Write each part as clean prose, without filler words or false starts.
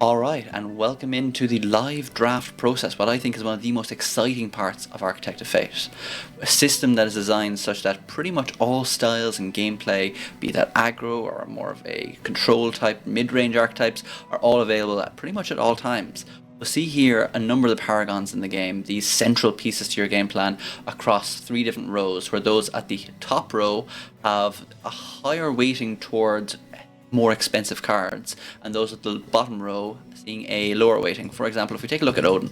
Alright, and welcome into the live draft process, what I think is one of the most exciting parts of Architect of Fate. A system that is designed such that pretty much all styles and gameplay, be that aggro or more of a control type, mid-range archetypes, are all available at pretty much at all times. We'll see here a number of the paragons in the game, these central pieces to your game plan across 3 different rows, where those at the top row have a higher weighting towards more expensive cards, and those at the bottom row seeing a lower weighting. For example, if we take a look at Odin,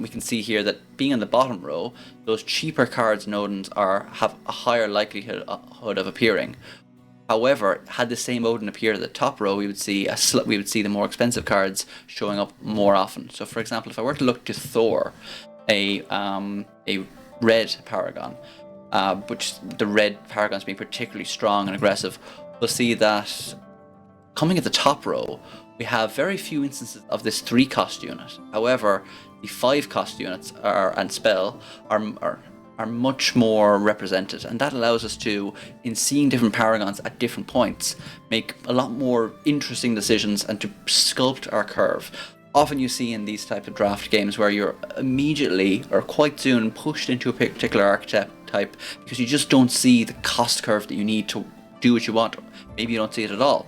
we can see here that being in the bottom row, those cheaper cards in Odin's have a higher likelihood of appearing. However, had the same Odin appear at the top row, we would see the more expensive cards showing up more often. So, for example, if I were to look to Thor, a red paragon, which the red paragons being particularly strong and aggressive, we'll see that coming at the top row, we have very few instances of this 3 cost unit. However, the 5 cost units and spell are much more represented, and that allows us to, in seeing different paragons at different points, make a lot more interesting decisions and to sculpt our curve. Often you see in these type of draft games where you're immediately or quite soon pushed into a particular archetype because you just don't see the cost curve that you need to do what you want. Maybe you don't see it at all.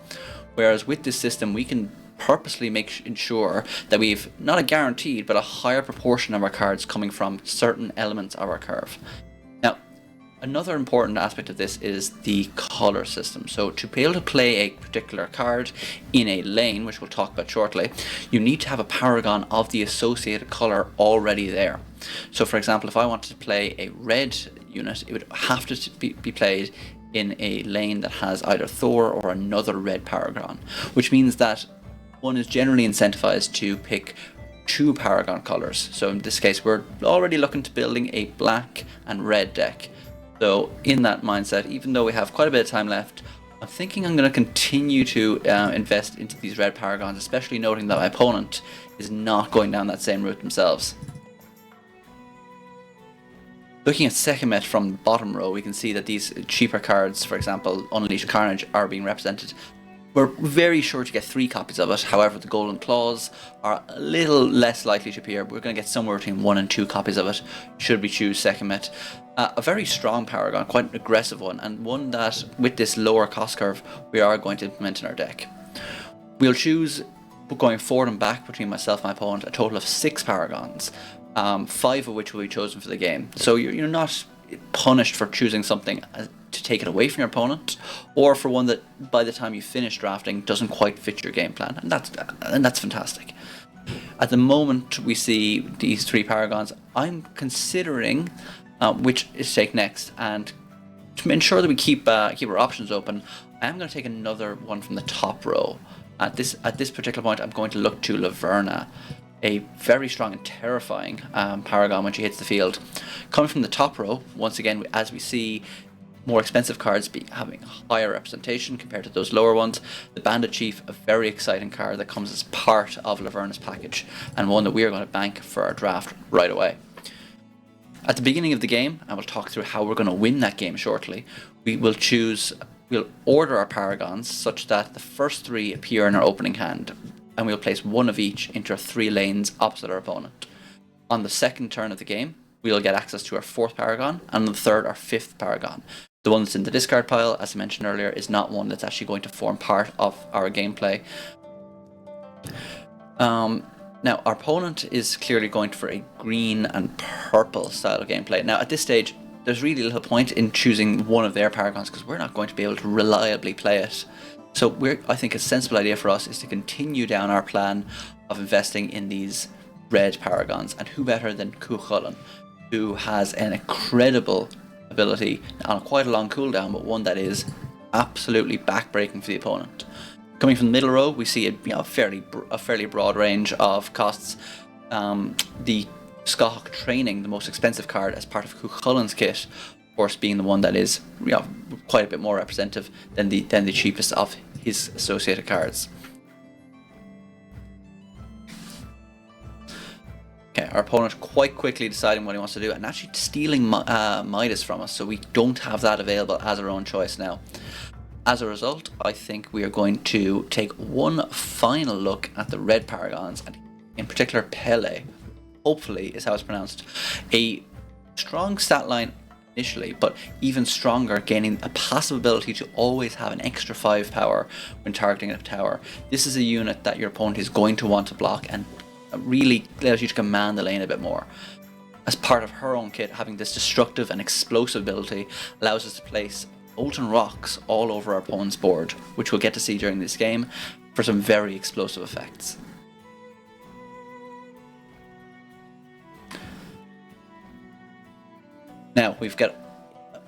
Whereas with this system, we can purposely ensure that we've not a guaranteed but a higher proportion of our cards coming from certain elements of our curve. Now, another important aspect of this is the color system. So to be able to play a particular card in a lane, which we'll talk about shortly, you need to have a paragon of the associated color already there. So for example, if I wanted to play a red unit, it would have to be played in a lane that has either Thor or another red paragon, which means that one is generally incentivized to pick 2 paragon colors. So in this case, we're already looking to building a black and red deck. So in that mindset, even though we have quite a bit of time left, I'm thinking I'm going to continue to invest into these red paragons, especially noting that my opponent is not going down that same route themselves. Looking at Sekhmet from the bottom row, we can see that these cheaper cards, for example, Unleashed Carnage, are being represented. We're very sure to get 3 copies of it. However, the Golden Claws are a little less likely to appear. We're going to get somewhere between 1 and 2 copies of it, should we choose Sekhmet. A very strong paragon, quite an aggressive one, and one that, with this lower cost curve, we are going to implement in our deck. We'll choose, going forward and back between myself and my opponent, a total of 6 paragons, 5 of which will be chosen for the game. So you're not punished for choosing something to take it away from your opponent, or for one that by the time you finish drafting doesn't quite fit your game plan, and that's fantastic. At the moment we see these 3 paragons, I'm considering which is to take next, and to ensure that we keep our options open, I am going to take another one from the top row. At this particular point, I'm going to look to Laverna, a very strong and terrifying paragon when she hits the field. Coming from the top row, once again, as we see more expensive cards having higher representation compared to those lower ones, the Bandit Chief, a very exciting card that comes as part of Laverna's package, and one that we are going to bank for our draft right away. At the beginning of the game, and we'll talk through how we're going to win that game shortly, we'll order our paragons such that the first 3 appear in our opening hand, and we'll place 1 of each into our 3 lanes opposite our opponent. On the second turn of the game, we'll get access to our 4th paragon, and on the 3rd, our 5th paragon. The one that's in the discard pile, as I mentioned earlier, is not one that's actually going to form part of our gameplay. Now, our opponent is clearly going for a green and purple style of gameplay. Now, at this stage, there's really little point in choosing one of their paragons because we're not going to be able to reliably play it. So I think a sensible idea for us is to continue down our plan of investing in these red paragons, and who better than Cuchulainn, who has an incredible ability on quite a long cooldown, but one that is absolutely backbreaking for the opponent. Coming from the middle row, we see a fairly broad range of costs. The Skahok Training, the most expensive card as part of Cuchulainn's kit, of course, being the one that is quite a bit more representative than the cheapest of his associated cards. Okay, our opponent quite quickly deciding what he wants to do and actually stealing Midas from us, so we don't have that available as our own choice now. As a result, I think we are going to take one final look at the red paragons, and in particular Pele, hopefully is how it's pronounced. A strong stat line initially, but even stronger, gaining a passive ability to always have an extra 5 power when targeting a tower. This is a unit that your opponent is going to want to block, and really allows you to command the lane a bit more. As part of her own kit, having this destructive and explosive ability allows us to place molten rocks all over our opponent's board, which we'll get to see during this game for some very explosive effects. Now, we've got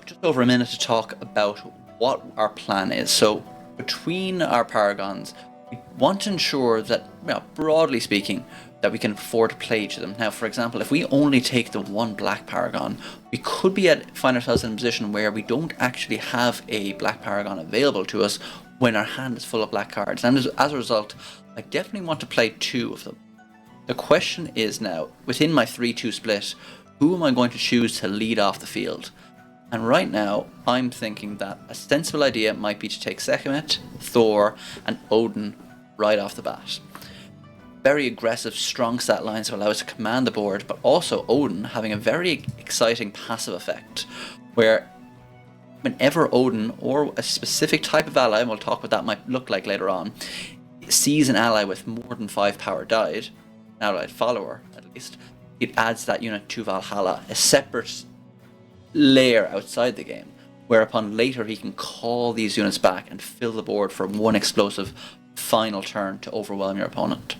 just over a minute to talk about what our plan is. So, between our paragons, we want to ensure that, broadly speaking, that we can afford to play each of them. Now, for example, if we only take the one black paragon, we could find ourselves in a position where we don't actually have a black paragon available to us when our hand is full of black cards. And as a result, I definitely want to play 2 of them. The question is now, within my 3-2 split, who am I going to choose to lead off the field? And right now, I'm thinking that a sensible idea might be to take Sekhmet, Thor, and Odin right off the bat. Very aggressive, strong stat lines to allow us to command the board, but also Odin having a very exciting passive effect, where whenever Odin, or a specific type of ally, and we'll talk what that might look like later on, sees an ally with more than 5 power died, an allied follower at least, it adds that unit to Valhalla, a separate layer outside the game, whereupon later he can call these units back and fill the board for one explosive final turn to overwhelm your opponent.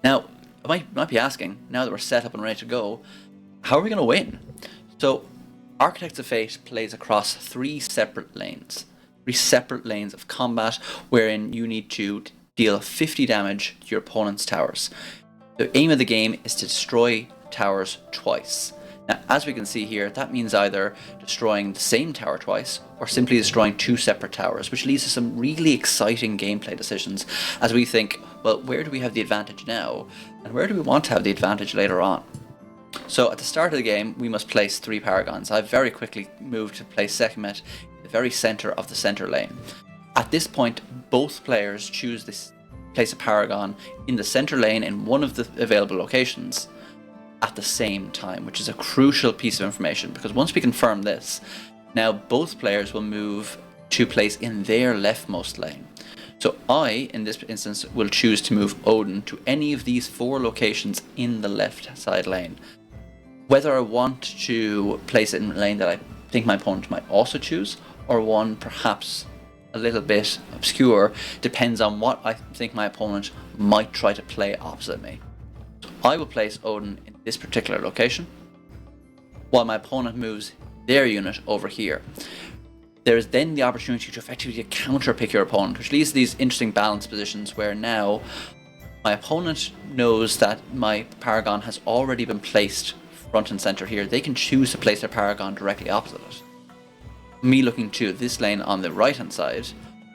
Now, I might be asking, now that we're set up and ready to go, how are we going to win? So, Architects of Fate plays across 3 separate lanes. 3 separate lanes of combat, wherein you need to deal 50 damage to your opponent's towers. The aim of the game is to destroy towers twice. Now, as we can see here, that means either destroying the same tower twice, or simply destroying 2 separate towers, which leads to some really exciting gameplay decisions as we think, well, where do we have the advantage now, and where do we want to have the advantage later on? So at the start of the game, we must place 3 paragons. I've very quickly moved to place Sekhmet in the very center of the center lane. At this point, both players choose this place a paragon in the center lane in one of the available locations at the same time, which is a crucial piece of information, because once we confirm this, now both players will move to place in their leftmost lane. So I, in this instance, will choose to move Odin to any of these 4 locations in the left side lane. Whether I want to place it in a lane that I think my opponent might also choose, or one perhaps a little bit obscure, depends on what I think my opponent might try to play opposite me. So I will place Odin in this particular location, while my opponent moves their unit over here. There is then the opportunity to effectively counter pick your opponent, which leads to these interesting balance positions where now my opponent knows that my paragon has already been placed front and center here. They can choose to place their paragon directly opposite it. Me looking to this lane on the right hand side,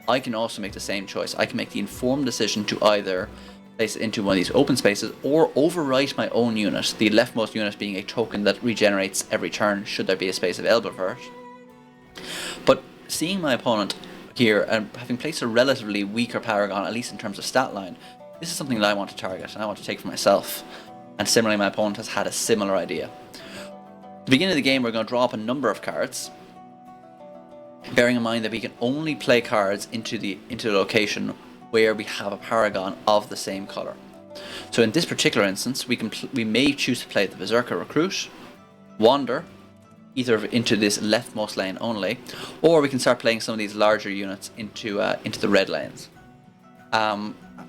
I can also make the same choice. I can make the informed decision to either place it into one of these open spaces or overwrite my own unit, the leftmost unit being a token that regenerates every turn should there be a space available for it. But seeing my opponent here and having placed a relatively weaker paragon, at least in terms of stat line, this is something that I want to target and I want to take for myself. And similarly, my opponent has had a similar idea. At the beginning of the game, we're going to draw up a number of cards, bearing in mind that we can only play cards into the location where we have a paragon of the same color. So in this particular instance, we may choose to play the Berserker Recruit, Wander, either into this leftmost lane only, or we can start playing some of these larger units into the red lanes.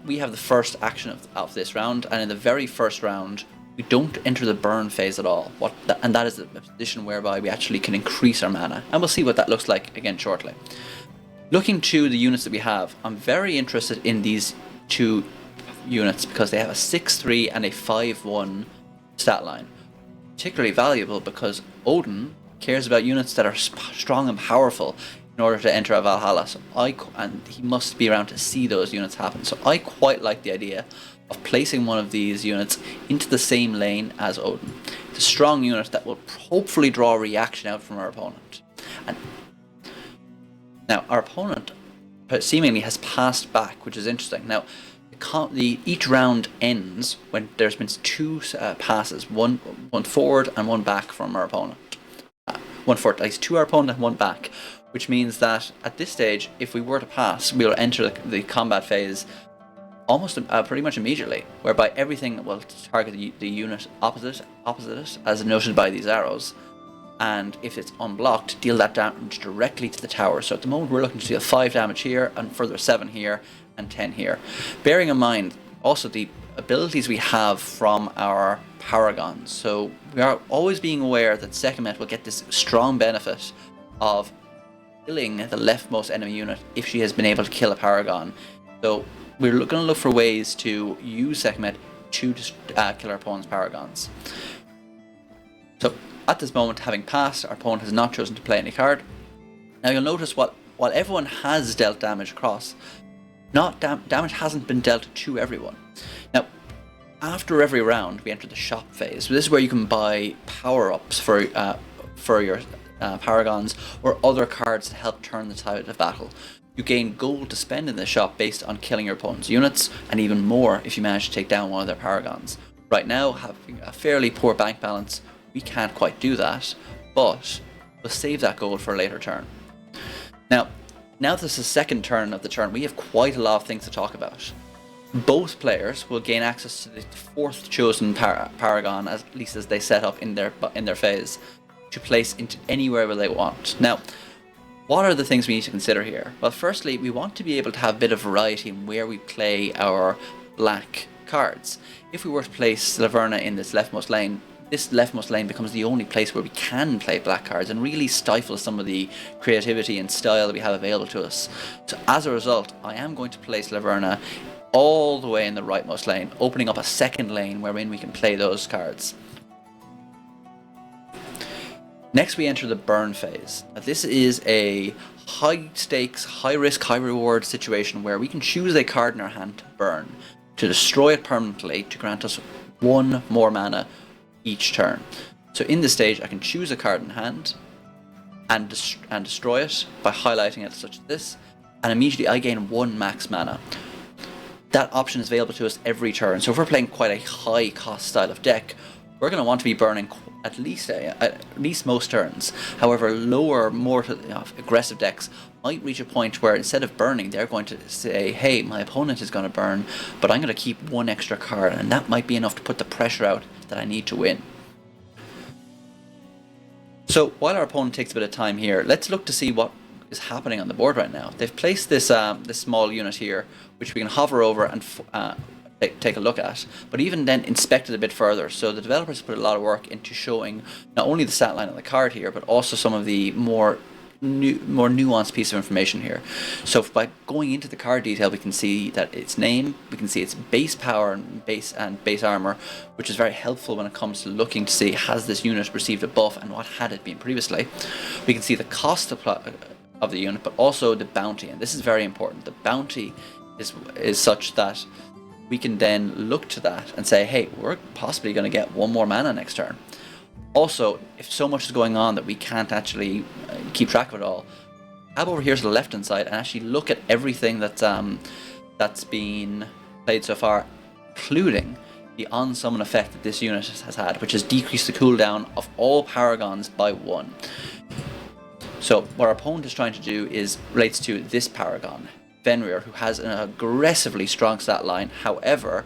We have the first action of this round, and in the very first round, we don't enter the burn phase at all. And that is a position whereby we actually can increase our mana, and we'll see what that looks like again shortly. Looking to the units that we have, I'm very interested in these 2 units because they have a 6-3 and a 5-1 stat line. Particularly valuable because Odin cares about units that are strong and powerful in order to enter a Valhalla, and he must be around to see those units happen. So I quite like the idea of placing one of these units into the same lane as Odin. It's a strong unit that will hopefully draw a reaction out from our opponent. And Now, our opponent seemingly has passed back, which is interesting. Now, each round ends when there's been two passes, one forward and one back from our opponent. One forward, at least to our opponent and one back, which means that at this stage, if we were to pass, we'll enter the combat phase almost pretty much immediately, whereby everything will target the unit opposite it, as noted by these arrows. And if it's unblocked, deal that damage directly to the tower. So at the moment we're looking to deal 5 damage here, and further 7 here, and 10 here. Bearing in mind also the abilities we have from our paragons. So we are always being aware that Sekhmet will get this strong benefit of killing the leftmost enemy unit if she has been able to kill a paragon. So we're going to look for ways to use Sekhmet to kill our opponent's paragons. So at this moment, having passed, our opponent has not chosen to play any card. Now you'll notice while everyone has dealt damage across, damage hasn't been dealt to everyone. Now, after every round, we enter the shop phase. So this is where you can buy power-ups for your paragons or other cards to help turn the tide of battle. You gain gold to spend in the shop based on killing your opponent's units, and even more if you manage to take down one of their paragons. Right now, having a fairly poor bank balance, we can't quite do that, but we'll save that gold for a later turn. Now that this is the second turn of the turn, we have quite a lot of things to talk about. Both players will gain access to the fourth chosen paragon, at least as they set up in their phase, to place into anywhere where they want. Now, what are the things we need to consider here? Well, firstly, we want to be able to have a bit of variety in where we play our black cards. If we were to place Laverna in this leftmost lane becomes the only place where we can play black cards and really stifle some of the creativity and style that we have available to us. So as a result, I am going to place Laverna all the way in the rightmost lane, opening up a second lane wherein we can play those cards. Next we enter the burn phase. Now, this is a high stakes, high risk, high reward situation where we can choose a card in our hand to burn, to destroy it permanently, to grant us 1 more mana each turn. So in this stage I can choose a card in hand and destroy it by highlighting it such as this, and immediately I gain 1 max mana. That option is available to us every turn. So if we're playing quite a high cost style of deck, we're going to want to be burning at least most turns. However, lower, more aggressive decks might reach a point where instead of burning, they're going to say, hey, my opponent is going to burn, but I'm going to keep 1 extra card, and that might be enough to put the pressure out that I need to win. So while our opponent takes a bit of time here, let's look to see what is happening on the board right now. They've placed this small unit here, which we can hover over and take a look at, but even then inspect it a bit further. So the developers put a lot of work into showing not only the stat line on the card here, but also some of the more nuanced piece of information here. So by going into the card detail, we can see that its name, we can see its base power and base armor, which is very helpful when it comes to looking to see has this unit received a buff and what had it been previously. We can see the cost of the unit, but also the bounty, and this is very important. The bounty is such that we can then look to that and say, hey, we're possibly going to get 1 more mana next turn. Also, if so much is going on that we can't actually keep track of it all, tab over here to the left hand side and actually look at everything that's been played so far, including the on-summon effect that this unit has had, which has decreased the cooldown of all paragons by 1. So what our opponent is trying to do relates to this paragon, Fenrir, who has an aggressively strong stat line, however,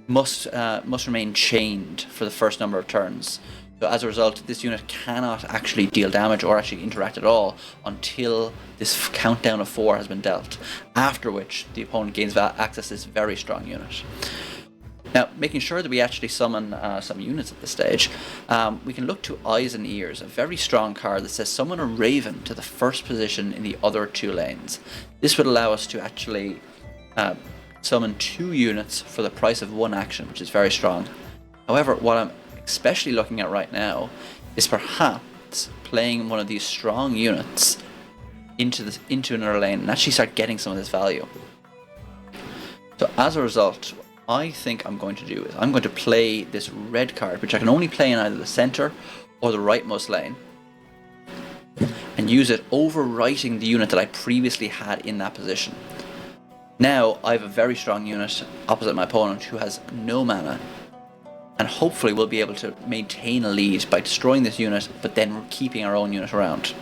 must remain chained for the first number of turns. So as a result, this unit cannot actually deal damage or actually interact at all until this countdown of 4 has been dealt, after which the opponent gains access to this very strong unit. Now, making sure that we actually summon some units at this stage, we can look to Eyes and Ears, a very strong card that says summon a Raven to the first position in the other 2 lanes. This would allow us to actually summon 2 units for the price of 1 action, which is very strong. However, what I'm especially looking at right now is perhaps playing one of these strong units into another lane and actually start getting some of this value. So as a result, I think I'm going to do is I'm going to play this red card, which I can only play in either the center or the rightmost lane. and use it, overwriting the unit that I previously had in that position. Now I have a very strong unit opposite my opponent who has no mana, and hopefully we'll be able to maintain a lead by destroying this unit, but then keeping our own unit around.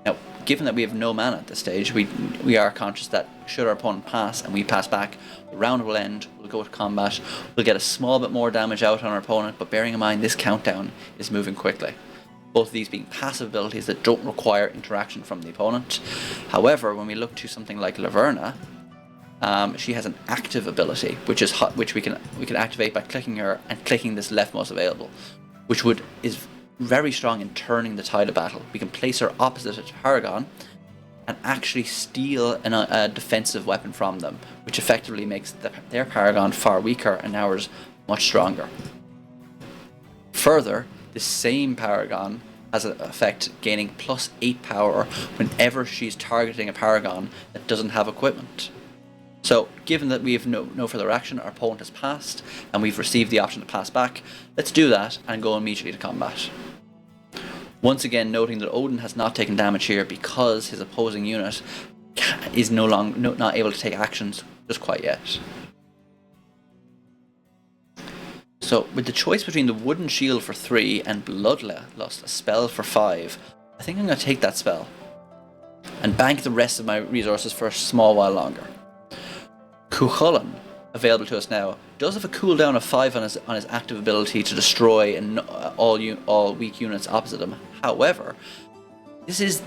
Now, given that we have no mana at this stage, we are conscious that should our opponent pass and we pass back, the round will end, we'll go to combat, we'll get a small bit more damage out on our opponent, but bearing in mind this countdown is moving quickly. Both of these being passive abilities that don't require interaction from the opponent. However, when we look to something like Laverna, she has an active ability, which we can activate by clicking her and clicking this leftmost available, which is very strong in turning the tide of battle. We can place her opposite a Paragon and actually steal a defensive weapon from them, which effectively makes their Paragon far weaker and ours much stronger. Further, the same Paragon has an effect gaining +8 power whenever she's targeting a Paragon that doesn't have equipment. So, given that we have no further action, our opponent has passed, and we've received the option to pass back, let's do that and go immediately to combat. Once again, noting that Odin has not taken damage here because his opposing unit is not able to take actions just quite yet. So, with the choice between the Wooden Shield for 3 and Bloodlust, a spell for 5, I think I'm going to take that spell and bank the rest of my resources for a small while longer. Cuchulainn, available to us now, does have a cooldown of 5 on his active ability to destroy all weak units opposite him. However, this is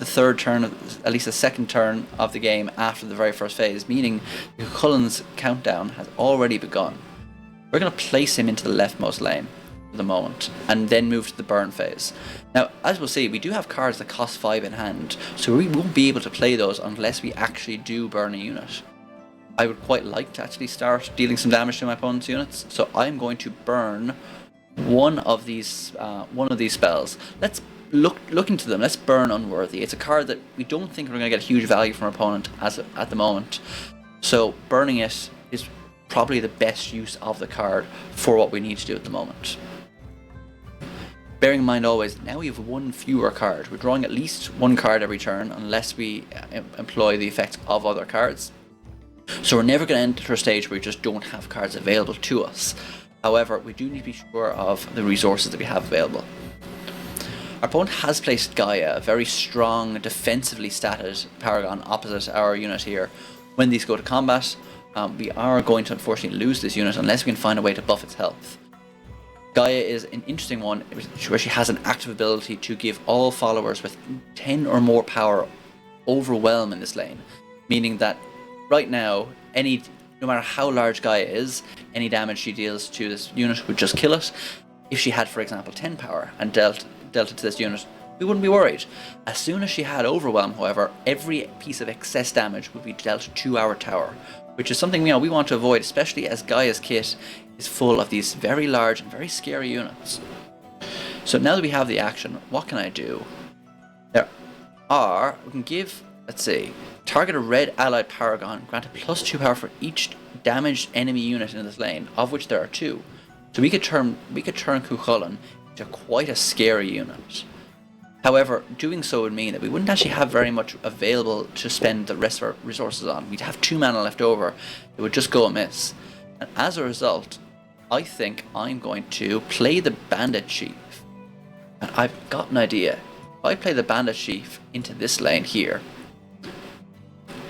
the third turn, at least the second turn of the game after the very first phase, meaning Cuchulainn's countdown has already begun. We're going to place him into the leftmost lane for the moment, and then move to the burn phase. Now, as we'll see, we do have cards that cost 5 in hand, so we won't be able to play those unless we actually do burn a unit. I would quite like to actually start dealing some damage to my opponent's units, so I'm going to burn one of these spells. Let's look into them. Let's burn Unworthy. It's a card that we don't think we're going to get huge value from our opponent at the moment, so burning it is probably the best use of the card for what we need to do at the moment. Bearing in mind always, now we have one fewer card. We're drawing at least one card every turn unless we employ the effects of other cards. So we're never going to enter a stage where we just don't have cards available to us. However, we do need to be sure of the resources that we have available. Our opponent has placed Gaia, a very strong, defensively statted Paragon, opposite our unit here. When these go to combat, we are going to unfortunately lose this unit unless we can find a way to buff its health. Gaia is an interesting one where she has an active ability to give all followers with 10 or more power overwhelm in this lane, meaning that right now, no matter how large Gaia is, any damage she deals to this unit would just kill it. If she had, for example, 10 power and dealt it to this unit, we wouldn't be worried. As soon as she had Overwhelm, however, every piece of excess damage would be dealt to our tower, which is something we want to avoid, especially as Gaia's kit is full of these very large and very scary units. So now that we have the action, what can I do? We can give, let's see, target a red allied Paragon, granted +2 power for each damaged enemy unit in this lane, of which there are 2. So we could turn Cuchulainn into quite a scary unit. However, doing so would mean that we wouldn't actually have very much available to spend the rest of our resources on. We'd have 2 mana left over. It would just go amiss. And as a result, I think I'm going to play the Bandit Chief. And I've got an idea. If I play the Bandit Chief into this lane here,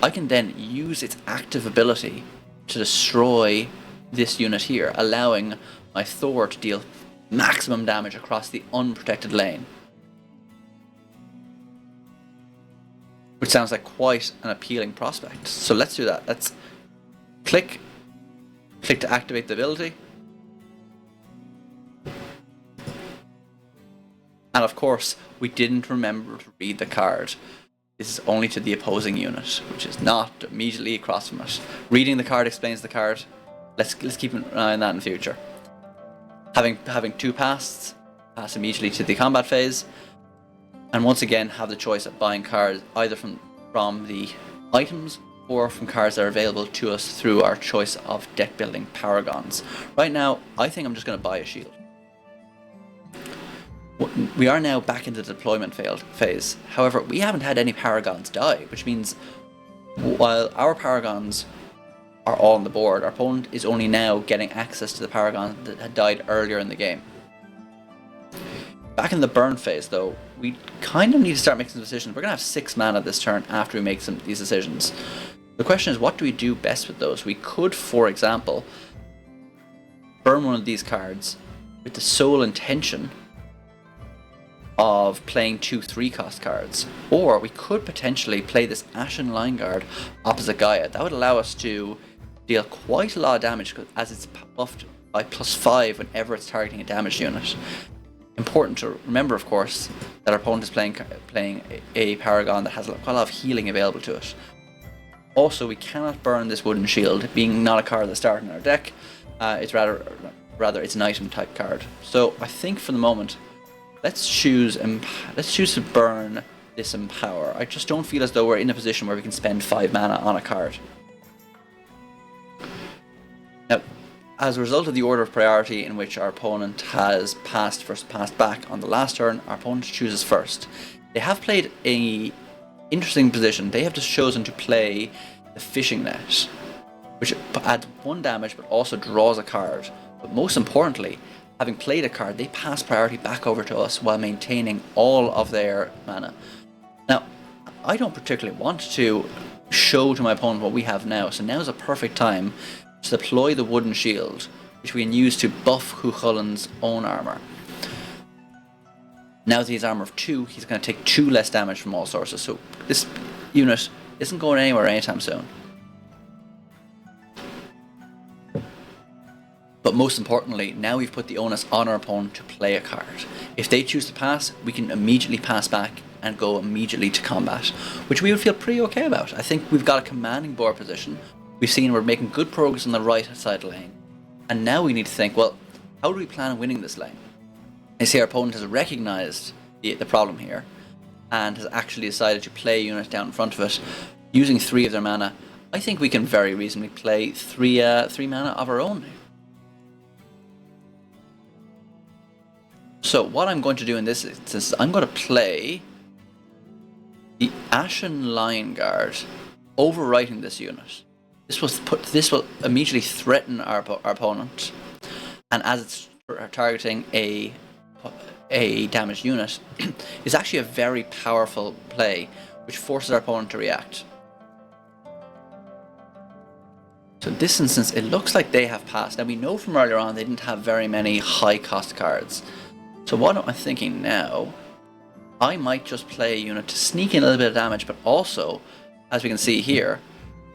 I can then use its active ability to destroy this unit here, allowing my Thor to deal maximum damage across the unprotected lane. Which sounds like quite an appealing prospect. So let's do that. Let's click to activate the ability. And of course, we didn't remember to read the card. This is only to the opposing unit, which is not immediately across from it. Reading the card explains the card. Let's keep an eye on that in the future. Having 2 pass immediately to the combat phase. And once again, have the choice of buying cards either from the items or from cards that are available to us through our choice of deck building Paragons. Right now, I think I'm just going to buy a shield. We are now back into the deployment phase. However, we haven't had any Paragons die, which means while our Paragons are all on the board, our opponent is only now getting access to the Paragon that had died earlier in the game. Back in the burn phase, though, we kind of need to start making some decisions. We're going to have 6 mana this turn after we make these decisions. The question is, what do we do best with those? We could, for example, burn one of these cards with the sole intention of playing 2 3-cost cards. Or we could potentially play this Ashen Line Guard opposite Gaia. That would allow us to deal quite a lot of damage as it's buffed by +5 whenever it's targeting a damaged unit. Important to remember, of course, that our opponent is playing a Paragon that has quite a lot of healing available to it. Also, we cannot burn this Wooden Shield, being not a card that's starting in our deck. It's rather it's an item type card. So I think for the moment, let's choose to burn this Empower. I just don't feel as though we're in a position where we can spend 5 mana on a card. Now, as a result of the order of priority in which our opponent has passed back on the last turn, our opponent chooses first. They have played a interesting position. They have just chosen to play the Fishing Net, which adds 1 damage but also draws a card. But most importantly, having played a card, they pass priority back over to us while maintaining all of their mana. Now, I don't particularly want to show to my opponent what we have now, so now is a perfect time to deploy the Wooden Shield, which we can use to buff Cuchulain's own armor. Now that he's armor of 2, he's going to take 2 less damage from all sources, so this unit isn't going anywhere anytime soon. But most importantly, now we've put the onus on our opponent to play a card. If they choose to pass, we can immediately pass back and go immediately to combat, which we would feel pretty okay about. I think we've got a commanding board position. We've seen we're making good progress on the right side lane. And now we need to think, well, how do we plan on winning this lane? I see our opponent has recognized the problem here and has actually decided to play a unit down in front of it using 3 of their mana. I think we can very reasonably play 3 mana of our own. So what I'm going to do in this instance, I'm going to play the Ashen Line Guard, overwriting this unit. This will immediately threaten our opponent, and as it's targeting a damaged unit, is actually a very powerful play, which forces our opponent to react. So in this instance, it looks like they have passed. Now we know from earlier on they didn't have very many high cost cards. So what am I thinking now? I might just play a unit to sneak in a little bit of damage, but also, as we can see here,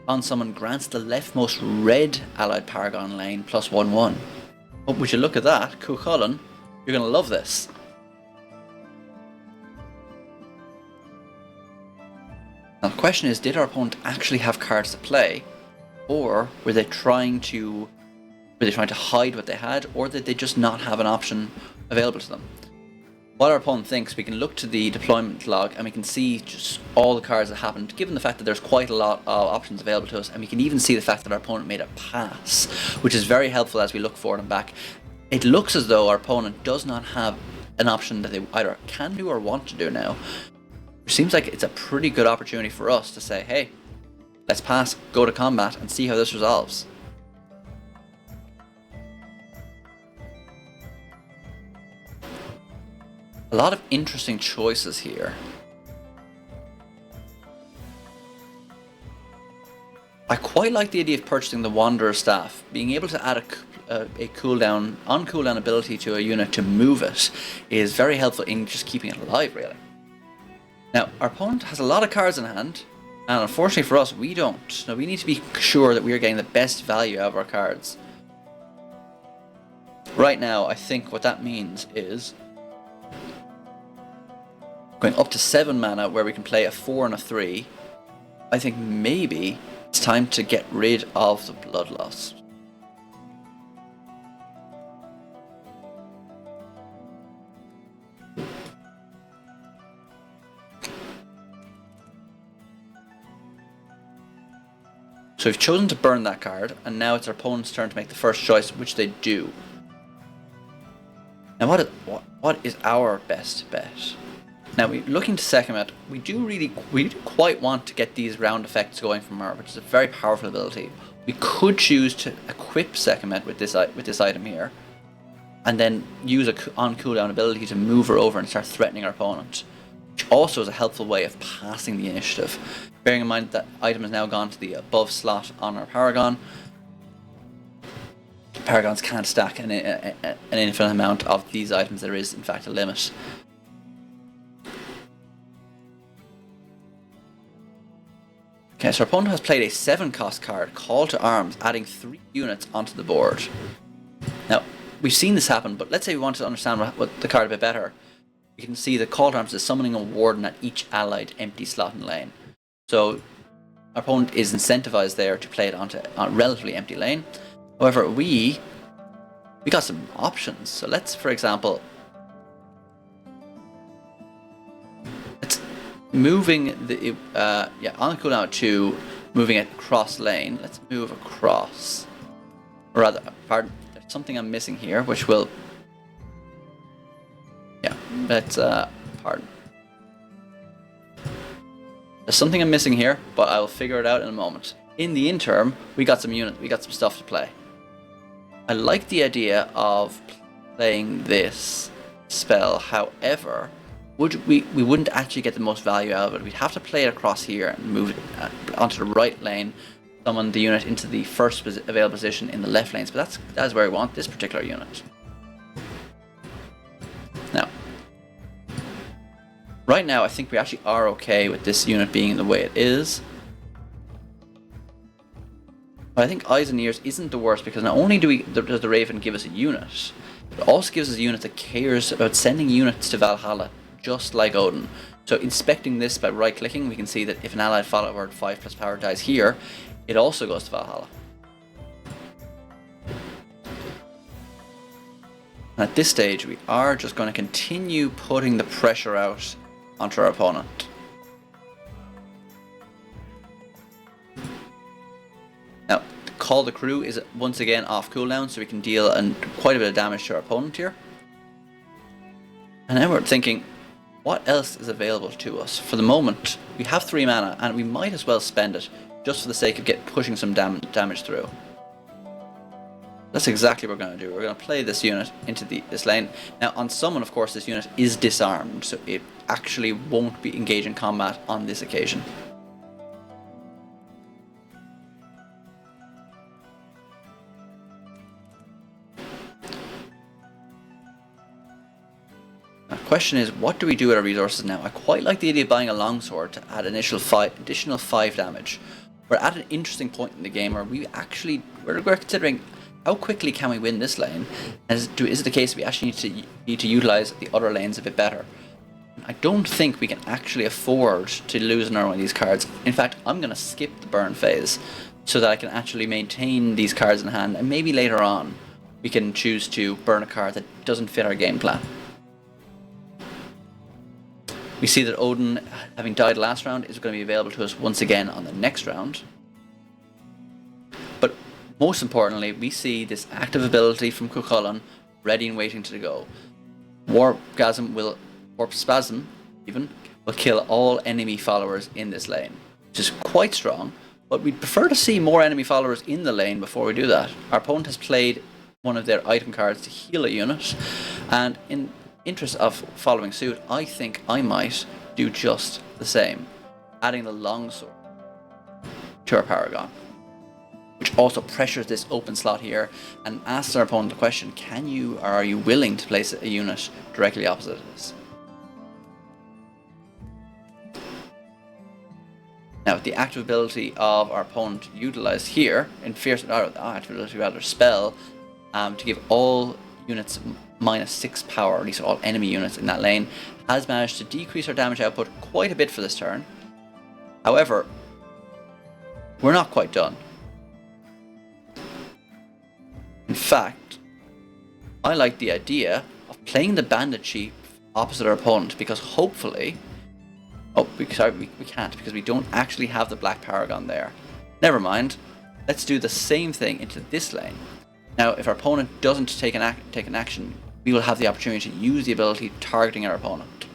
on summon grants the leftmost red allied Paragon lane +1/1. Oh, would you look at that? Cuchulain, you're going to love this. Now the question is, did our opponent actually have cards to play? Or were they trying to hide what they had? Or did they just not have an option available to them? What our opponent thinks, we can look to the deployment log and we can see just all the cards that happened, given the fact that there's quite a lot of options available to us, and we can even see the fact that our opponent made a pass, which is very helpful as we look forward and back. It looks as though our opponent does not have an option that they either can do or want to do now, which seems like it's a pretty good opportunity for us to say, hey, let's pass, go to combat, and see how this resolves. A lot of interesting choices here. I quite like the idea of purchasing the Wanderer's Staff. Being able to add a cooldown ability to a unit to move it is very helpful in just keeping it alive, really. Now, our opponent has a lot of cards in hand, and unfortunately for us, we don't. Now, we need to be sure that we are getting the best value out of our cards. Right now, I think what that means is going up to 7 mana where we can play a 4 and a 3. I think maybe it's time to get rid of the Bloodlust. So we've chosen to burn that card, and now it's our opponent's turn to make the first choice, which they do. Now what is our best bet? Now we looking to Sekhmet, we do quite want to get these round effects going from her, which is a very powerful ability. We could choose to equip Sekhmet with this item here, and then use a on cooldown ability to move her over and start threatening our opponent, which also is a helpful way of passing the initiative. Bearing in mind that item has now gone to the above slot on our Paragon. Paragons can't stack an infinite amount of these items. There is in fact a limit. Okay, so our opponent has played a 7-cost card, Call to Arms, adding 3 units onto the board. Now, we've seen this happen, but let's say we want to understand what the card a bit better. You can see the Call to Arms is summoning a Warden at each allied empty slot in lane. So, our opponent is incentivized there to play it on a relatively empty lane. However, we got some options. So let's, for example, moving the on cooldown 2, moving it across lane. Let's move across. Or rather, pardon, there's something I'm missing here, which will. Yeah, let's pardon. There's something I'm missing here, but I will figure it out in a moment. In the interim, we got some stuff to play. I like the idea of playing this spell. However, we wouldn't actually get the most value out of it. We'd have to play it across here and move it onto the right lane, summon the unit into the first available position in the left lanes. But that's where we want this particular unit. Now, right now, I think we actually are okay with this unit being the way it is. But I think Eyes and Ears isn't the worst, because not only does the Raven give us a unit, it also gives us a unit that cares about sending units to Valhalla, just like Odin. So inspecting this by right clicking, we can see that if an allied follower at 5+ power dies here, it also goes to Valhalla. And at this stage, we are just going to continue putting the pressure out onto our opponent. Now, Call the Crew is once again off cooldown, so we can deal quite a bit of damage to our opponent here. And then we're thinking, what else is available to us? For the moment, we have 3 mana, and we might as well spend it, just for the sake of pushing some damage through. That's exactly what we're going to do. We're going to play this unit into this lane. Now, on summon, of course, this unit is disarmed, so it actually won't be engaged in combat on this occasion. Question is, what do we do with our resources now? I quite like the idea of buying a longsword to add additional 5 damage. We're at an interesting point in the game where we're considering how quickly can we win this lane, and is it the case we actually need to utilize the other lanes a bit better? I don't think we can actually afford to lose another one of these cards. In fact, I'm going to skip the burn phase so that I can actually maintain these cards in hand, and maybe later on we can choose to burn a card that doesn't fit our game plan. We see that Odin, having died last round, is going to be available to us once again on the next round. But most importantly, we see this active ability from Cuchulainn ready and waiting to go. Warp Spasm will kill all enemy followers in this lane, which is quite strong, but we'd prefer to see more enemy followers in the lane before we do that. Our opponent has played one of their item cards to heal a unit, and in interest of following suit, I think I might do just the same, adding the longsword to our Paragon, which also pressures this open slot here and asks our opponent the question, are you willing to place a unit directly opposite this? Now, with the active ability of our opponent utilized here in spell, to give all units -6 power, or at least all enemy units in that lane, has managed to decrease our damage output quite a bit for this turn. However, we're not quite done. In fact, I like the idea of playing the Bandit Chief opposite our opponent, because hopefully... we can't, because we don't actually have the Black Paragon there. Never mind, let's do the same thing into this lane. Now, if our opponent doesn't take an action, we will have the opportunity to use the ability targeting our opponent.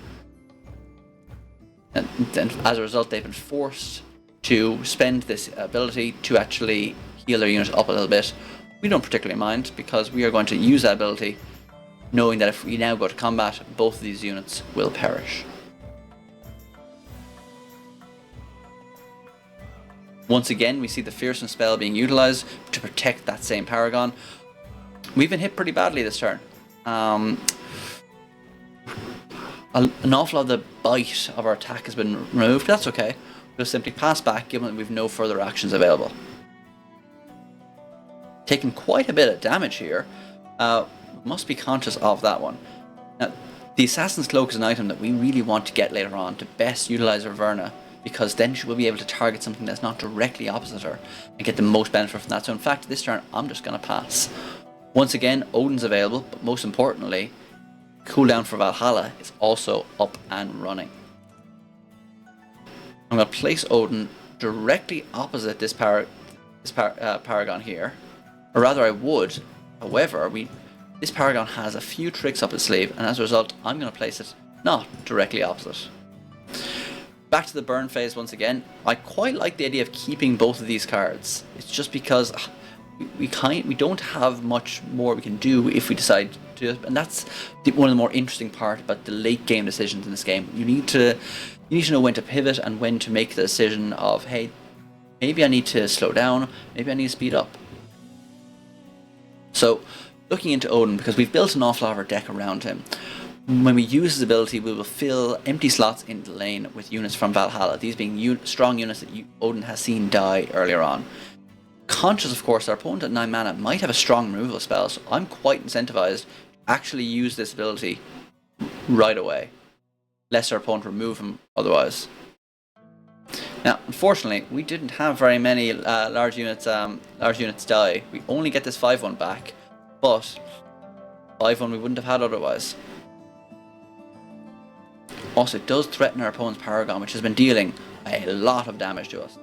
And then as a result, they've been forced to spend this ability to actually heal their unit up a little bit. We don't particularly mind, because we are going to use that ability knowing that if we now go to combat, both of these units will perish. Once again, we see the Fearsome spell being utilized to protect that same Paragon. We've been hit pretty badly this turn. An awful lot of the bite of our attack has been removed. That's okay. We'll simply pass back, given that we've no further actions available. Taking quite a bit of damage here. Must be conscious of that one. Now, the Assassin's Cloak is an item that we really want to get later on to best utilize our Verna, because then she will be able to target something that's not directly opposite her and get the most benefit from that. So in fact, this turn I'm just going to pass. Once again, Odin's available, but most importantly, cooldown for Valhalla is also up and running. I'm going to place Odin directly opposite this Paragon here, or rather I would. However, this Paragon has a few tricks up its sleeve, and as a result, I'm going to place it not directly opposite. Back to the burn phase once again. I quite like the idea of keeping both of these cards. It's just because we don't have much more we can do if we decide to, and that's one of the more interesting part about the late game decisions in this game. You need to know when to pivot and when to make the decision of, hey, maybe I need to slow down, maybe I need to speed up. So, looking into Odin, because we've built an awful lot of our deck around him, when we use his ability, we will fill empty slots in the lane with units from Valhalla, these being strong units that Odin has seen die earlier on. Conscious, of course, our opponent at 9 mana might have a strong removal spell, so I'm quite incentivized to actually use this ability right away, lest our opponent remove him otherwise. Now, unfortunately, we didn't have very many large units die. We only get this 5-1 back, but 5-1 we wouldn't have had otherwise. Also, it does threaten our opponent's Paragon, which has been dealing a lot of damage to us.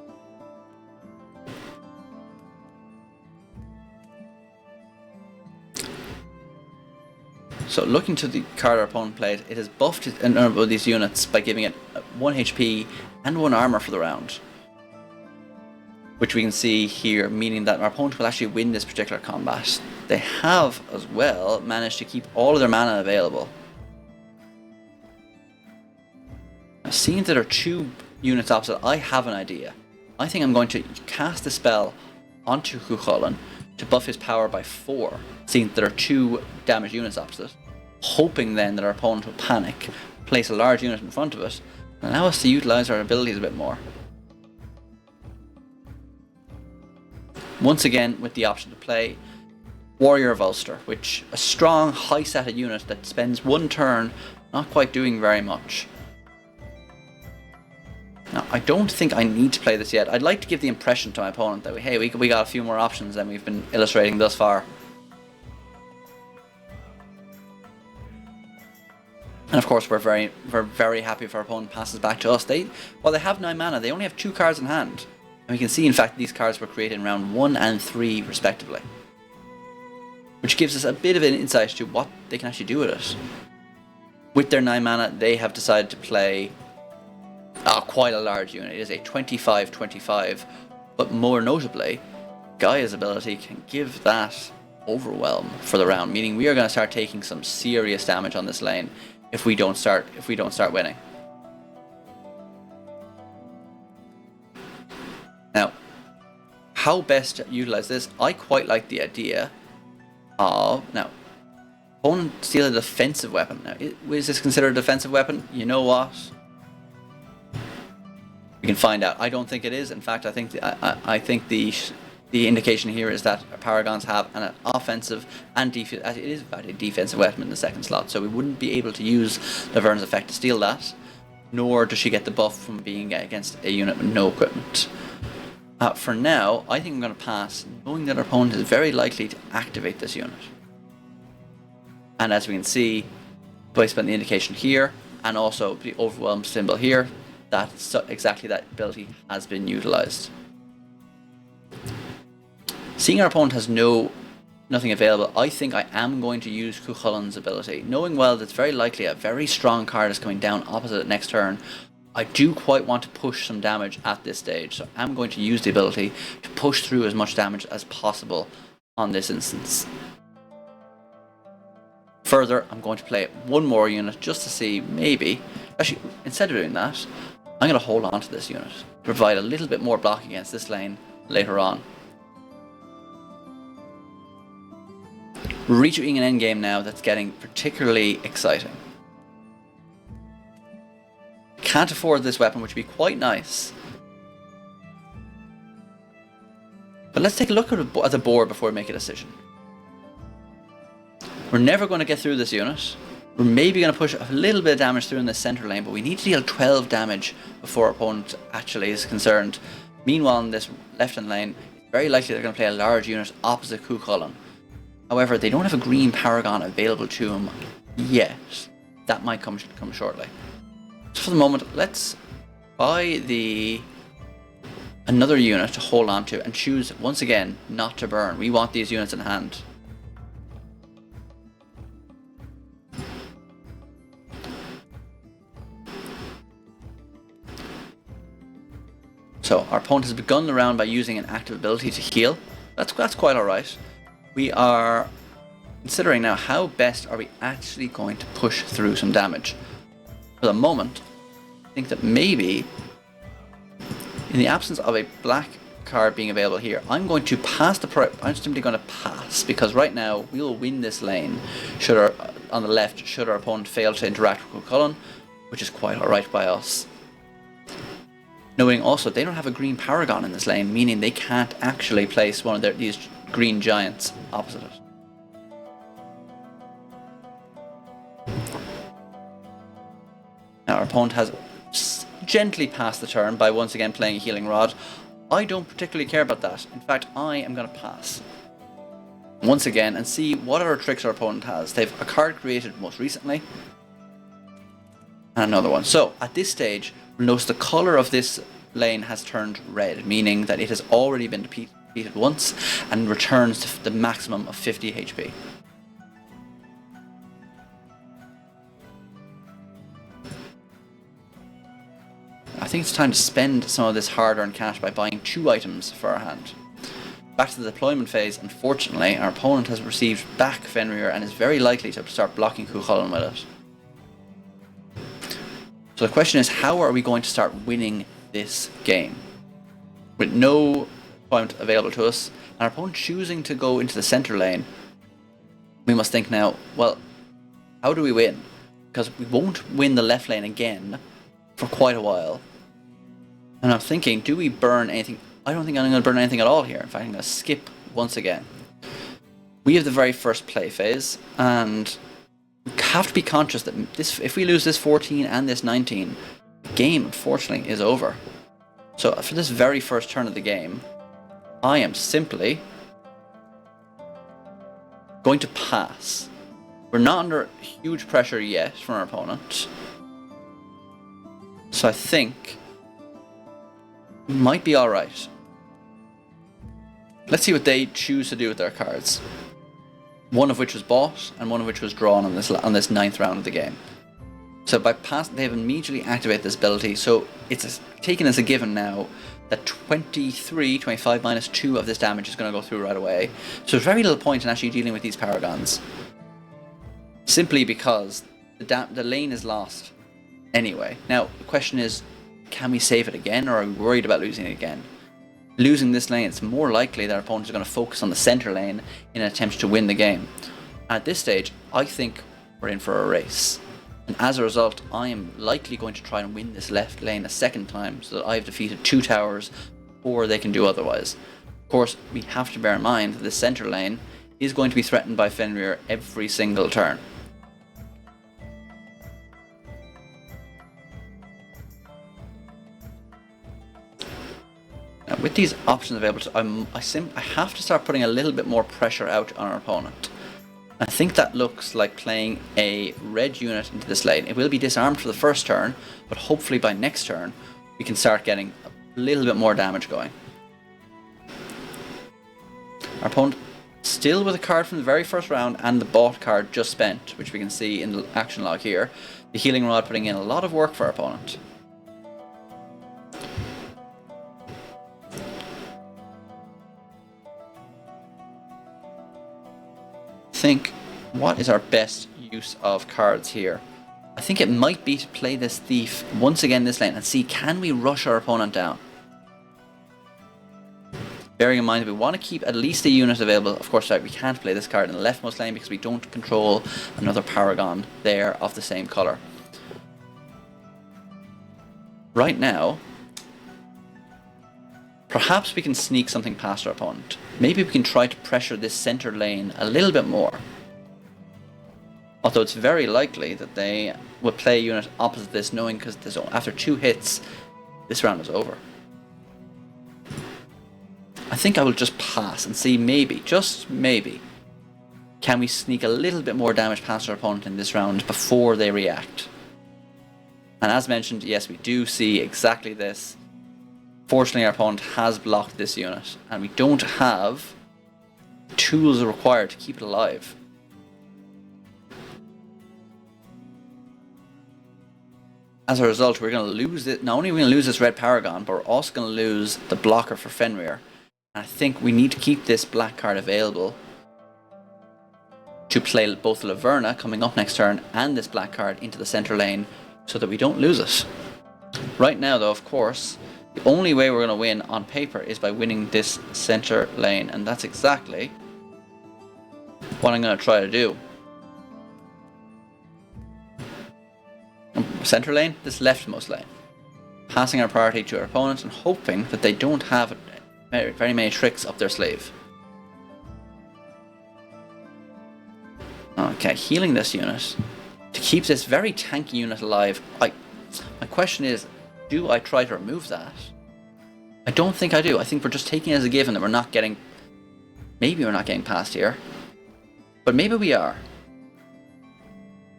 So, looking to the card our opponent played, it has buffed a number of these units by giving it 1 HP and 1 armor for the round, which we can see here, meaning that our opponent will actually win this particular combat. They have, as well, managed to keep all of their mana available. Now, seeing that there are 2 units opposite, I have an idea. I think I'm going to cast a spell onto Cuchulainn to buff his power by 4, seeing that there are 2 damaged units opposite, hoping then that our opponent will panic, place a large unit in front of it, and allow us to utilize our abilities a bit more. Once again, with the option to play Warrior of Ulster, which a strong, high-stated unit that spends 1 turn not quite doing very much. Now, I don't think I need to play this yet. I'd like to give the impression to my opponent that, hey, we got a few more options than we've been illustrating thus far. And of course, we're very happy if our opponent passes back to us. While they have 9 mana, they only have 2 cards in hand. And we can see, in fact, these cards were created in round 1 and 3, respectively. Which gives us a bit of an insight to what they can actually do with it. With their 9 mana, they have decided to play quite a large unit. It is a 25-25, but more notably, Gaia's ability can give that overwhelm for the round, meaning we are going to start taking some serious damage on this lane if we don't start winning. Now, how best to utilize this? I quite like the idea of, now, opponent steal a defensive weapon. Now, is this considered a defensive weapon? You know what? We can find out. I don't think it is. In fact, I think the indication here is that Paragons have an offensive and it is a defensive weapon in the second slot, so we wouldn't be able to use Lavern's effect to steal that, nor does she get the buff from being against a unit with no equipment. For now, I think I'm going to pass, knowing that our opponent is very likely to activate this unit. And as we can see, based on the indication here, and also the overwhelm symbol here, that's exactly that ability has been utilized. Seeing our opponent has no nothing available, I think I am going to use Cuchulain's ability. Knowing well that it's very likely a very strong card is coming down opposite next turn, I do quite want to push some damage at this stage, so I'm going to use the ability to push through as much damage as possible on this instance. Further, I'm going to play one more unit just to see, maybe, actually, instead of doing that, I'm going to hold on to this unit to provide a little bit more block against this lane later on. Reaching an endgame now that's getting particularly exciting. Can't afford this weapon, which would be quite nice. But let's take a look at the board before we make a decision. We're never going to get through this unit. We're maybe going to push a little bit of damage through in the center lane, but we need to deal 12 damage before our opponent actually is concerned. Meanwhile, in this left-hand lane, it's very likely they're going to play a large unit opposite Cuchulainn. However, they don't have a green Paragon available to them yet. That might come shortly. So for the moment, let's buy another unit to hold on to and choose, once again, not to burn. We want these units in hand. So our opponent has begun the round by using an active ability to heal. That's quite alright. We are considering now how best are we actually going to push through some damage. For the moment, I think that maybe, in the absence of a black card being available here, I'm going to pass I'm simply going to pass, because right now we will win this lane on the left should our opponent fail to interact with Cuchulainn, which is quite alright by us. Knowing also they don't have a green Paragon in this lane, meaning they can't actually place one of these green giants opposite it. Now our opponent has gently passed the turn by once again playing a Healing Rod. I don't particularly care about that. In fact, I am going to pass once again and see what other tricks our opponent has. They've a card created most recently and another one. So at this stage, we'll notice the colour of this lane has turned red, meaning that it has already been defeated once and returns to the maximum of 50 HP. I think it's time to spend some of this hard-earned cash by buying 2 items for our hand. Back to the deployment phase, unfortunately, our opponent has received back Fenrir and is very likely to start blocking Cuchulainn with it. So the question is, how are we going to start winning this game? With no point available to us, and our opponent choosing to go into the center lane, we must think now, well, how do we win? Because we won't win the left lane again for quite a while. And I'm thinking, do we burn anything? I don't think I'm going to burn anything at all here. In fact, I'm going to skip once again. We have the very first play phase, and we have to be conscious that if we lose this 14 and this 19, the game, unfortunately, is over. So for this very first turn of the game, I am simply going to pass. We're not under huge pressure yet from our opponent. So I think we might be alright. Let's see what they choose to do with their cards. One of which was bought, and one of which was drawn on this 9th round of the game. So by pass, they've immediately activated this ability, so it's taken as a given now that 25 minus 2 of this damage is going to go through right away. So there's very little point in actually dealing with these Paragons. Simply because the lane is lost anyway. Now, the question is, can we save it again, or are we worried about losing it again? Losing this lane, it's more likely that our opponents are going to focus on the center lane in an attempt to win the game. At this stage, I think we're in for a race. And as a result, I am likely going to try and win this left lane a second time, so that I've defeated 2 towers before they can do otherwise. Of course, we have to bear in mind that the center lane is going to be threatened by Fenrir every single turn. Now, with these options available, I have to start putting a little bit more pressure out on our opponent. I think that looks like playing a red unit into this lane. It will be disarmed for the first turn, but hopefully by next turn we can start getting a little bit more damage going. Our opponent Still with a card from the very first round and the bought card just spent, which we can see in the action log here. The Healing Rod putting in a lot of work for our opponent. Think, what is our best use of cards here? I think it might be to play this Thief once again this lane and see, can we rush our opponent down? Bearing in mind that we want to keep at least a unit available. Of course, we can't play this card in the leftmost lane because we don't control another Paragon there of the same colour. Right now, perhaps we can sneak something past our opponent. Maybe we can try to pressure this centre lane a little bit more. Although it's very likely that they will play a unit opposite this, knowing because after 2 hits, this round is over. I think I will just pass and see, maybe, just maybe, can we sneak a little bit more damage past our opponent in this round before they react. And as mentioned, yes, we do see exactly this. Fortunately, our opponent has blocked this unit, and we don't have tools required to keep it alive. As a result, we're going to lose it. Not only are we going to lose this red Paragon, but we're also going to lose the blocker for Fenrir. And I think we need to keep this black card available to play both Laverna coming up next turn and this black card into the center lane so that we don't lose it. Right now, though, of course, the only way we're going to win on paper is by winning this center lane, and that's exactly what I'm going to try to do. Center lane, this leftmost lane. Passing our priority to our opponents and hoping that they don't have very many tricks up their sleeve. Okay, healing this unit to keep this very tanky unit alive. My question is, do I try to remove that? I don't think I do. I think we're just taking it as a given that we're not getting... Maybe we're not getting past here. But maybe we are.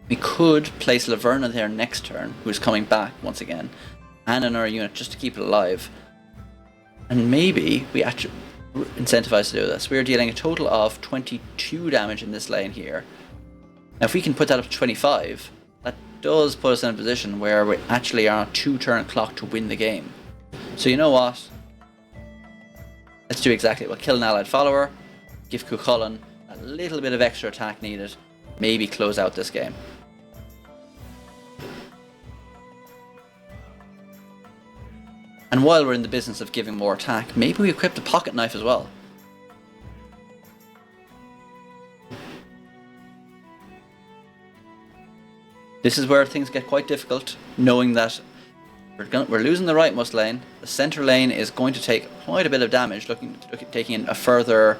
We could place Laverna there next turn, who's coming back once again, and another unit just to keep it alive. And maybe we actually incentivize to do this. We're dealing a total of 22 damage in this lane here. Now if we can put that up to 25, that does put us in a position where we actually are on a 2-turn clock to win the game. So you know what? Let's do exactly what. Kill an allied follower, give Cuchulainn a little bit of extra attack needed, maybe close out this game. And while we're in the business of giving more attack, maybe we equip the pocket knife as well. This is where things get quite difficult, knowing that we're losing the rightmost lane. The center lane is going to take quite a bit of damage, taking in a further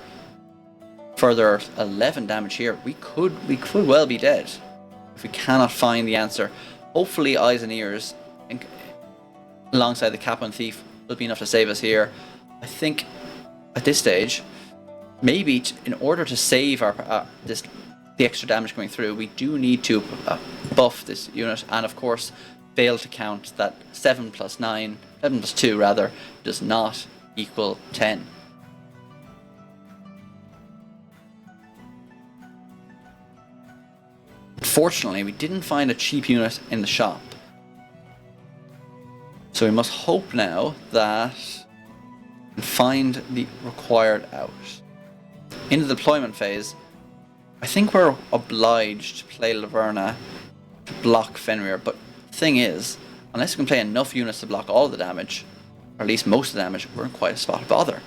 11 damage here. We could well be dead if we cannot find the answer. Hopefully Eyes and Ears alongside the Kaplan Thief will be enough to save us here. I think at this stage, maybe in order to save our the extra damage coming through, we do need to buff this unit, and of course fail to count that 7 plus 2 rather, does not equal 10. Fortunately, we didn't find a cheap unit in the shop. So we must hope now that we can find the required out. In the deployment phase, I think we're obliged to play Laverna to block Fenrir, but the thing is, unless we can play enough units to block all the damage, or at least most of the damage, we're in quite a spot of bother.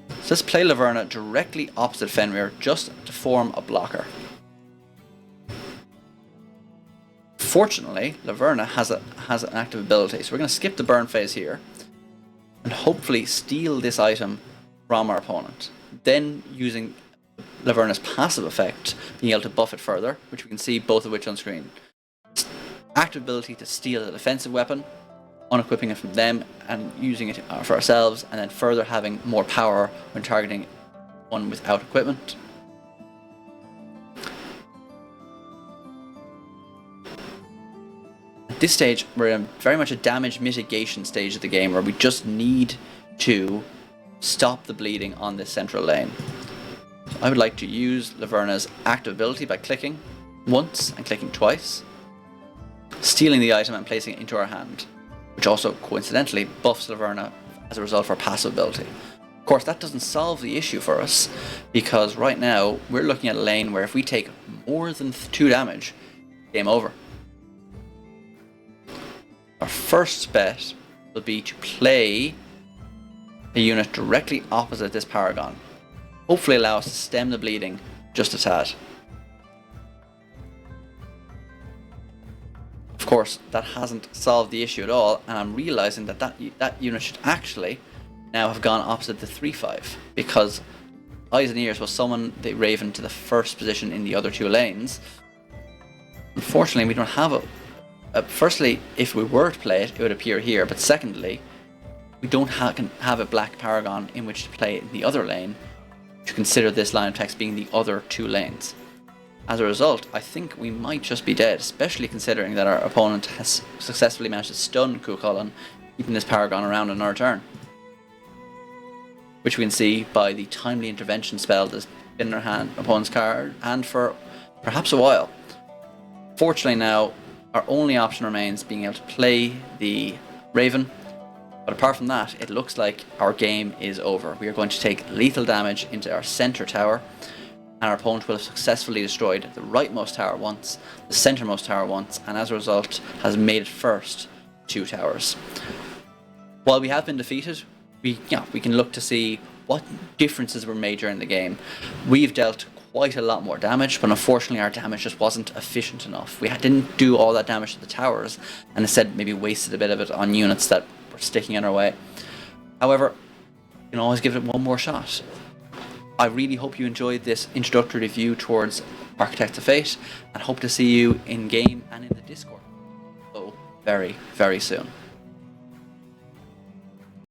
So let's play Laverna directly opposite Fenrir just to form a blocker. Fortunately, Laverna has an active ability, so we're going to skip the burn phase here and hopefully steal this item from our opponent. Then, using Laverna's passive effect, being able to buff it further, which we can see both of which on screen. Active ability to steal a defensive weapon, unequipping it from them and using it for ourselves, and then further having more power when targeting one without equipment. At this stage, we're in very much a damage mitigation stage of the game where we just need to stop the bleeding on this central lane. I would like to use Laverna's active ability by clicking once and clicking twice, stealing the item and placing it into our hand, which also coincidentally buffs Laverna as a result of our passive ability. Of course, that doesn't solve the issue for us, because right now we're looking at a lane where if we take more than 2 damage, game over. Our first bet will be to play a unit directly opposite this Paragon. Hopefully allow us to stem the bleeding just a tad. Of course, that hasn't solved the issue at all, and I'm realizing that that unit should actually now have gone opposite the 3-5, because Eyes and Ears will summon the Raven to the first position in the other 2 lanes. Unfortunately, we don't have firstly, if we were to play it, it would appear here, but secondly, we don't have a black Paragon in which to play in the other lane to consider this line of text being the other 2 lanes. As a result, I think we might just be dead, especially considering that our opponent has successfully managed to stun Cuchulainn, keeping this Paragon around another turn. Which we can see by the timely intervention spell that's been in our opponent's card, and for perhaps a while. Fortunately now, our only option remains being able to play the Raven, but apart from that, it looks like our game is over. We are going to take lethal damage into our center tower, and our opponent will have successfully destroyed the rightmost tower once, the centermost tower once, and as a result has made it first 2 towers. While we have been defeated, we can look to see what differences were made during the game. We've dealt quite a lot more damage, but unfortunately our damage just wasn't efficient enough. We didn't do all that damage to the towers, and instead maybe wasted a bit of it on units that were sticking in our way. However, you can always give it one more shot. I really hope you enjoyed this introductory review towards Architects of Fate, and hope to see you in game and in the Discord so very, very soon.